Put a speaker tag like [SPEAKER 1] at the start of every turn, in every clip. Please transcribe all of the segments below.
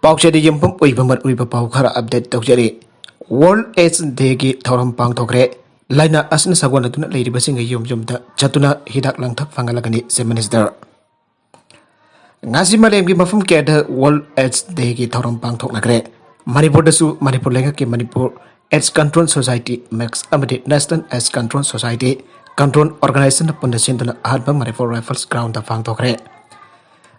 [SPEAKER 1] पाउचेदी यंपम उइबमर उइब पाउ खरा update तौजरी world AIDS Day की थौरम पांगथोखरे लाइना असना सगोनदुना लेरिबसिंग युम युमदा चतुना हिदाक लांथक फंगलगनी से मिनिस्टर ngasi malem की मफम केद वर्ल्ड एड्स डे की थौरम पांगथोखनग्रे मणिपुर दसु मणिपुर लेंगा के मणिपुर एड्स कंट्रोल सोसाइटी मैक्स अमदि National AIDS Control Society Control Organisation पुनसिंदुना अहब मणिपुर राइफल्स ग्राउंड पांगथोखरे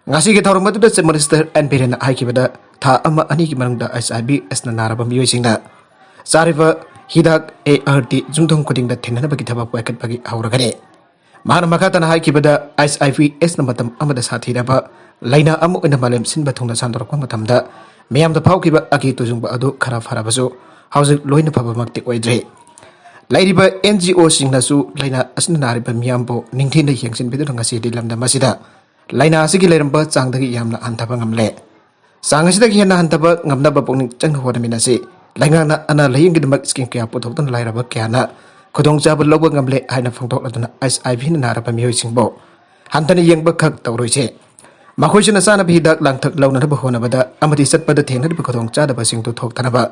[SPEAKER 1] ngasi की थौरम मदुदा से मिनिस्टर एन बिरेन हाइकिबदा था अमा अनि की मरंगदा एसआईबी एसना नारबा मियोइसिंगना सारिबा हिदाक एआरटी जुंथों खुदिंगदा थेननबगी थबक पाइकटबगी हौरगने मान मखातना हाइकिबदा एसआईबी एसना मतम अमदा साथीरबा लाइना अमु इन मालेम सिनबा थुंगना सांदरकवा मतमदा मियामदा फाउकिबा अकी तुजुंगबा अदु खरा फराबसु हाउजिक लोइना फबमक्ति ओइद्रे लाइरिबा एनजीओ सिंगनासु लाइना असना नारिबा मियामबो निंगथिना यंगसिन बिदु ngasi दिलमदा मसिदा लाइना असिगी लेरंबा चांगदगी यामना हंथबा ngamle सांगसिदगी हेना हंथबा ngamnaba pokning chang hodaminasi laingana ana layingidmak skin kya puthokton lairaba kyana khudong chaba loba ngamle haina phongtokladuna SIV na naraba miyoi singbo hantani yengba khak tawroise makhoisina sana bidak langthak launa ba honabada amadi satpada thengna ba khudong chada ba singtu thoktanaba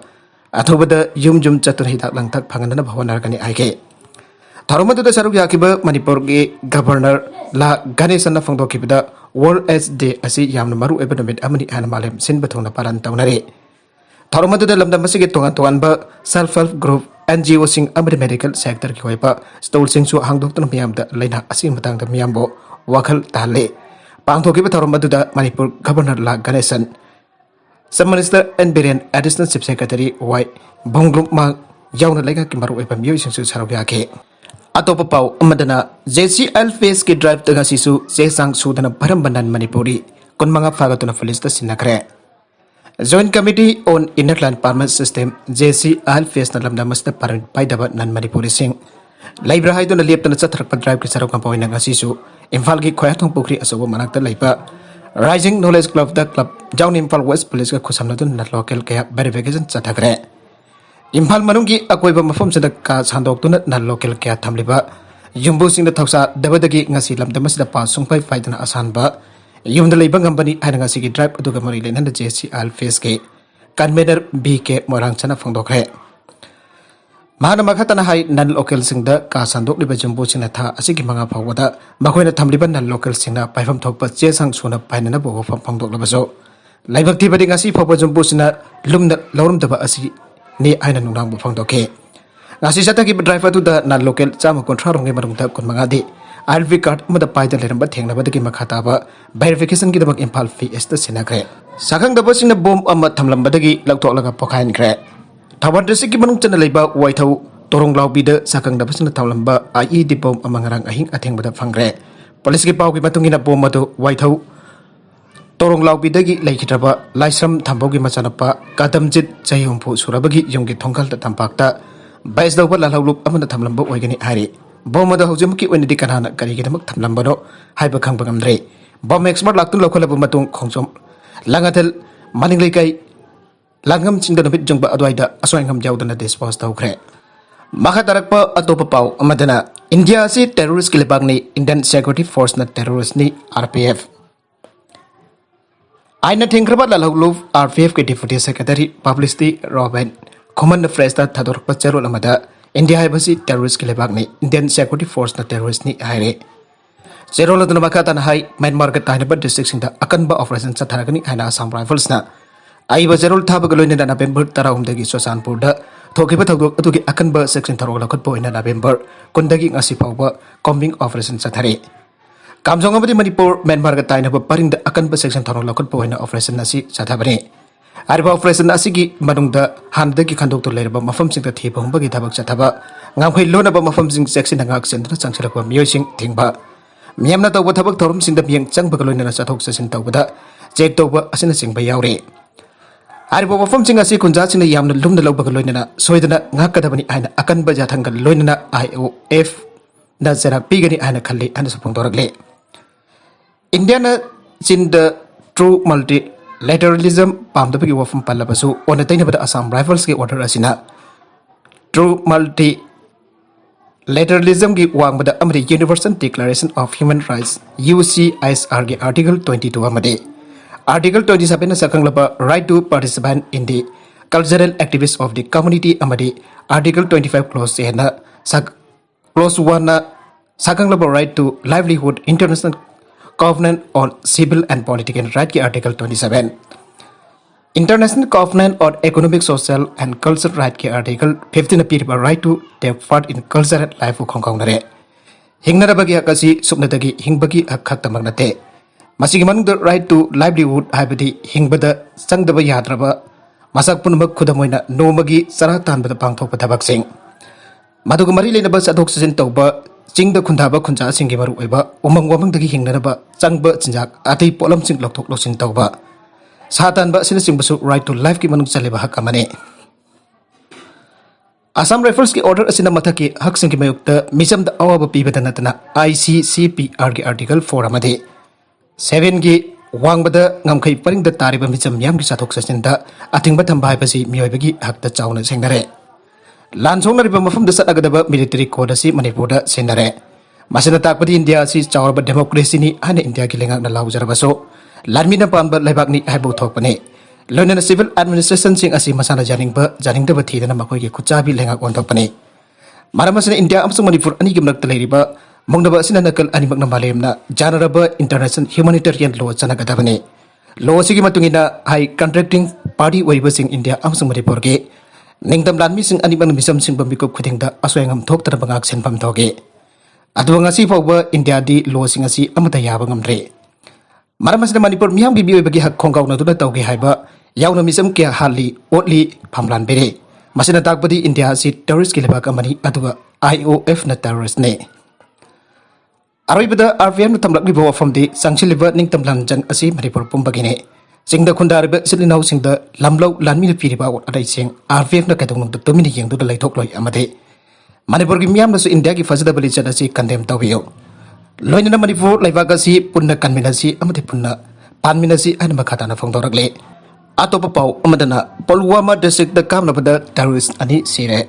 [SPEAKER 1] athobada yum chatur hidak langthak phangana ba honargani aige Tharumadu saruk yakiba Manipur ge governor la Ganesana phongdokibada World AIDS Day asi yamna maru economic amani animalem sin bathona paran tawnare Tharumadu lamda masige tongan ba self help group NGO sing amri medical sector ki hoiba stol sing su hangdoktan miyamda laina asi matang da miyambo wakhal tale pangthokiba Tharumadu Manipur governor la Ganesan Sub Minister N Biren Additional Chief Secretary Y Bonglum ma yauna lega ki maru eba miyo sing su saruk yake अतोप पाउ अमदना JCL फेस के drive तगा सिसु सेसांग सुदना भरमबनन मणिपुरी कुनमंगा फागतुना पुलिस त सिन्नाखरे Joint Committee on Inner Land Permit System JCL फेस न लमदा मस्त परमिट पाइदब नन मणिपुरी सिंग लाइब्रा हाइदुना लेपतना चथरक ड्राइव के सरक कंपोइना गसिसु इम्फाल की खोयाथों पुखरी असोबो मनाकता लाइपा राइजिंग नॉलेज क्लब द क्लब जाउन इम्फाल वेस्ट पुलिस का खुसमनदुन न लोकल के वेरिफिकेशन चथकरे इम्फाल मनुंगी अकोइबा मफम सदा का सांदोक्तुना न लोकल क्या थमलिबा युम्बु सिंग थौसा दबदगी ngasi lamdamasida pa sungpai faidana asanba yumda leiba ngambani haina ngasi gi drive aduga mari lenanda JCL face ke convener BK morang chana phongdokre mahana makhatana hai nan local singda ka sandok liba jumbu singna tha asigi manga phawada makoina thamliba nan local singna paifam thokpa che sang suna painana bo phongdok labaso laibak thi badi ngasi phawba jumbu sina lumna lorum daba asi ni aina nungang bu phongdoke ngasi sata ki driver tu da nan local chama kontra ronge marungta kon mangadi RV card mada paida leramba thengna badagi makhata ba verification ki damak impal fee esta sinakre sakhang da bosina bom amma thamlam badagi laktok laga pokhain kre thawar district ki manung chana leiba waithau torong lawbi da sakhang da bosina thamlamba IED bom amangarang ahing atheng bada phangre police ki pau ki matungina bom madu waithau torong lawbi dagi laikhitraba laisram thambogi machanapa kadamjit chayumpu surabagi yumgi thongkal ta tampakta Bais dawba lalhawlup amana thamlamba oigani hari bomada hojumki oinadi kanana karigidamak thamlambano haiba khangba ngamdre bom expert laktun lokholaba matung khongsom langathel maninglaikai langam chingdana bit jungba adwaida asoingam jawdana dispose tawkhre makha tarakpa atopa pau amadana India si terrorist kilebagni Indian Security Force na terrorist ni RPF aina thengkraba lalhawlup RPF ke deputy secretary publicity Robin Command Fresh that Tador Pachero Lamada, India Hibasi terrorist Kilebagni, Indian Security Force na terrorist ni Haire. Zero Lamakatan High, Main Market Tinaba district in the Akanba operation Sataragani and Assam Rifles na. I was Zerol Tabagaloin in November, Taram de Gisosan Purda, Tokibata to the Akanba section Tarola Kutpo in November, conducting Asipawa, combing operation Satare. Kamsong of the Manipur, Main Market Tinaba, putting the Akanba section Tarola Kutpo in operation Nasi Satabane. Ariba operation asigi manungda handagi khandok to lerba mafam sing ta thiba humbagi thabak chathaba ngamkhoi lona ba mafam sing section ngak sendra changsirakwa miyoi sing thingba miyamna tawba thabak thorum sing da biyang changba loina chathok chasin tawbada check tawba asina singba yaure ariba mafam sing asi kunja sing yamna lumna lawba loina soidana ngakadabani aina akanba jathanga loina IOF na zera pigani aina khalli ana sapong doragle Indiana in the true multilateralism pamdapagi wafum palabasu on the Assam Rifles ki order asina true multilateralism ki wang bada amri Universal Declaration of Human Rights UCSR ki article 22 amade Article 27 sakanglaba right to participate in the cultural activities of the community amadi Article 25 clause na clause 1 na sakanglaba right to livelihood international covenant on civil and political right ki Article 27 International Covenant on Economic, Social and Cultural Right ki Article 15 appear right to take part in cultural life of Hong Kong nare. Hingnara bagi hak asi subnadagi hingbagi hak khatamag nate. Masigi manung the right to livelihood habidi hingbada sangdaba yadraba masak punmak khudamoina nomagi saratan bada pangthok patabak sing. Madugumari lenaba sadok sasin tauba chingda khundaba khunja singi maru oiba umang wamang dagi hingnaraba changba chinjak atei polam sing lokthok loksin tauba. Satan ba sila singbasu right to life ki manung saliba hak amane. Assam Rifles ki order asina mathaki hak sing ki mayukta misam da awaba pibada natana ICCPR ki article 4 amade 7 ki wangbada ngamkai paring da tariba misam yam ki sathok sasinda atingba thamba haibasi miyoibagi hak ta chauna sengnare. Lansong riba mafam da satagadaba military code asi Manipur da senare. Masina takpati India si chawraba democracy ni hane India ki lengak na laujarabaso Larmina Pamba Labagni Habo Tokpane. Learn civil administration sing asi masana janing the Bati and Makoki Kuchabi Lenga on Topane. Maramas in India Amsum Manipur Anigimnak Lariba, Mongdaba Sinanakal Animagna Malemna, Janaraba International Humanitarian Law Sanagadavane. Law Sigimatungina High Contracting Party Wavers in India Amsum Manipurge. Ningdam Land missing Animan Misam Sing Bamiko Kuting the Aswangam Tok the Bangak and Pamtoge. Adwangasi over India di Law Singasi Amatayabangam Dre. Maramasna Manipur Miam Bibi bagi hak Kongkong na tauge haiba yauna misam kia hali otli pamlan bere masina takpadi India si terrorist ki lebak amani aduga IOF na terrorist ne aroibada RVM na tamlak libo from the sangchiliba ning tamlan jang asi Manipur pumbagine singda khundariba silinau singda lamlau lanmi na piriba ot adai sing RVM na kadong nung tumini yang du laitok loi amade Manipur ki miam na su India ki fazada bali chana si condemn tawiyo Loina na Manipur laibagasi punna kanminasi amati punna panminasi ana makata na phongdorakle atopa pau amadana Pulwama district da kamna bada terrorist ani sire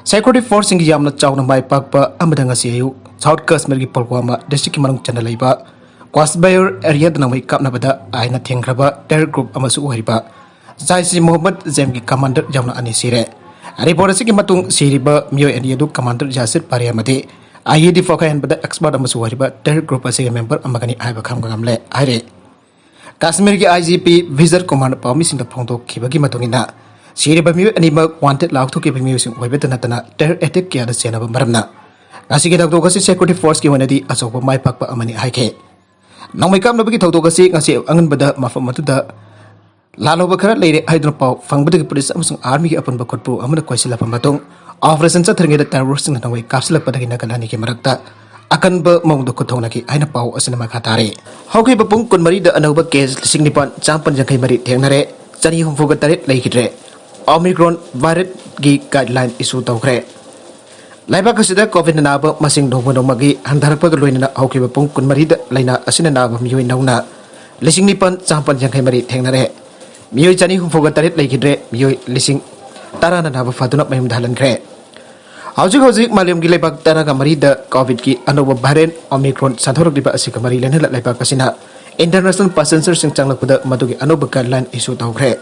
[SPEAKER 1] Security force ingi yamna chawna mai pakpa amadanga siyu South Kashmir ki Pulwama district ki manung chana laiba Kwasbayar area da namai kapna bada aina thengraba terror group amasu uhriba Zaisi Muhammad Zem ki commander yamna ani sire report ki matung siriba mio area du commander Jasir Pariamade IED foka and bada expert amasu uhriba terror group asi member amagani aiba khamgamle aire Kashmir ki IGP Vizar Command Pami Singh Phongdo Kibagi Matungina Siri Bami Anima wanted Lauk to keep music Webetana terror attack Kia the Sena Maramna Nasiki Dogasi Security Force Kiwanadi Asopa Mai Papa Amani Hike Now we come to Biki Togasi Nasi Angan Bada Mafamatuda Lalo Bakara Lady Hydropau Fangbudi Police Amsung Army upon Bakotpu Amana Kwasila Pamatung Operation Saturday the terrorists in the way Kapsula Padagina Kanani Marakta akan ba mongdo ko thonaki aina pau asina makhatare hauki bapung kun mari da anoba case singnipan champan jangkai mari thengnare chani humfuga taret leikidre Omicron variant gi guideline issue tawkhre laiba kasida covid na ba masing dongbo dongmagi handharpa ga loina hauki bapung kun mari da laina asina na ba miyoi nauna lisingnipan champan jangkai mari thengnare miyoi chani humfuga taret leikidre miyoi lising tarana na ba faduna mayum dhalan kre Hauzik Maliam Gilebak Tanaga Marida COVID ki Anoba Bahrain Omicron Santhorok Diba Asika Marilan Lebak Kasina International Passengers in Changlakuda Madugi Anoba guideline issue Tawkre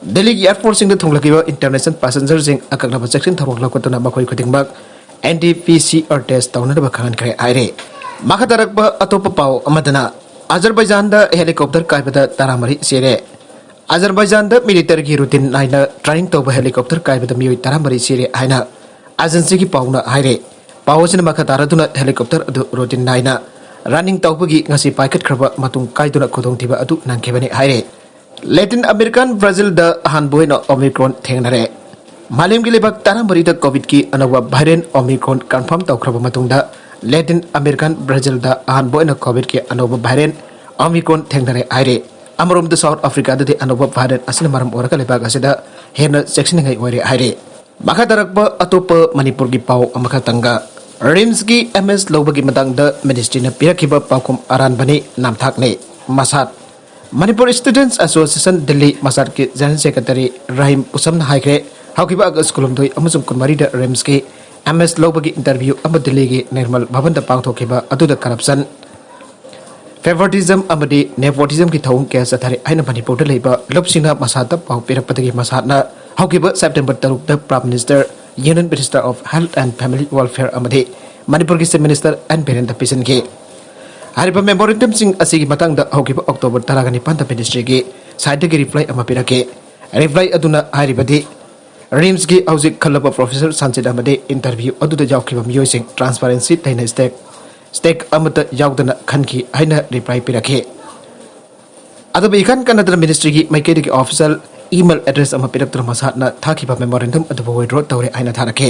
[SPEAKER 1] Delhi Air Force in the Tonglakiba International Passengers in Akakaba section Tawlakotana Makoi Kutingbak NDPCR test Tauna Bakan Kre Aire Makatarakba Atopa Pau Amadana Azerbaijan the helicopter Kaibada Taramari Sire Azerbaijan the military routine Nina trying to helicopter Kaibada Mui Taramari Sire Aina Agency ki pauna haire pawsin makatara tuna helicopter adu routine naina running tawpagi ngasi paikat khraba matung kaiduna khodong thiba adu nangkebani haire Latin American Brazil da hanboina Omicron thengnare malim gi lebak taramari da covid ki anawa variant Omicron confirm tawkhraba matung da Latin American Brazil da hanboina covid ki anawa variant Omicron thengnare haire amarom da South Africa da anawa variant asina maram oraka lebak asida hena section ngai oire haire Makadarakba atopa Manipur gi pau amakatanga Rims gi MS lobagi matangda ministry na pirakiba paukum aran bani namthakne Masat Manipur Students Association Delhi Masat ki General Secretary Rahim Usam na haikre haukiba agas kulumdoi amusum kunmari da Rims ki MS lobagi interview ama Delhi gi Nirmal Bhavan da pangthokiba atuda corruption favouritism अमदी nepotism की थौं के सथारे आइना Manipur the लेबा लुपसिंगना मसाता पाउ पिरपदगी मसाना हौकिबा सेप्टेम्बर 3 द Prime Minister Union Minister of Health and Family Welfare अमदी मणिपुर की चीफ मिनिस्टर एंड पेरेंट पिसन के हरिबा मेमोरेंडम सिंग असिगी मतंग द हौकिबा अक्टोबर 15 द मिनिस्ट्री के साइड के रिप्लाई अमा पिरके रिप्लाई अदुना हरिबदी रिम्स की हौजिक खलब प्रोफेसर संचित अमदी इंटरव्यू अदुदा यावखिबा मियोइसिंग ट्रांसपेरेंसी तैना स्टेक अमत यावदना खनकी हाइना रिप्लाई पिरखे अदब इखन कनदर मिनिस्ट्री की माइकेडी की ऑफिशियल ईमेल एड्रेस अमा पिरक्तर मसाना थाखिबा मेमोरेंडम अदब विड्रॉ तौरे हाइना थारखे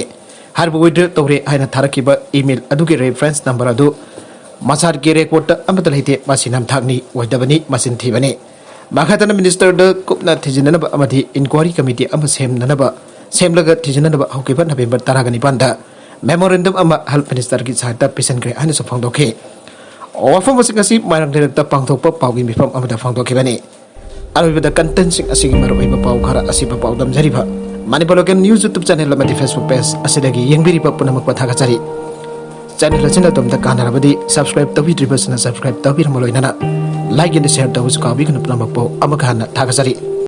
[SPEAKER 1] हरब विड्रॉ तौरे हाइना थारखिबा ईमेल अदुगे रेफरेंस नंबर अदु मसार के रिकॉर्ड अमत लैते मसिनाम थागनी वैदबनी मसिन थीबने माखातन मिनिस्टर द कुपना थिजिननब अमदी इंक्वायरी कमिटी अम सेमलग थिजिननब हौकिबा नवेंबर 15 दा मेमोरेंडम अमा हेल्थ मिनिस्टर की सहायता पिसनग्रे आइना सफंदोखे वफम असी माइरंग डायरेक्टर पांगथोप पाउगी मिफम अमदा फंदोखिबने अरबिदा कंटेंट सिंग असिगी मरुइबा पाउ खरा असिबा पाउ दमजरिबा Manipur local news YouTube channel अमदी फेसबुक पेज असिदगी यंगबिरिबा पुनमक पथागचरी चैनल असिना तमदा कानारबदी सब्सक्राइब तबिद्रिबसना सब्सक्राइब तबिरमलोइनना लाइक एंड शेयर तबुस काबिगन पुनमक पाउ अमखाना थागचरी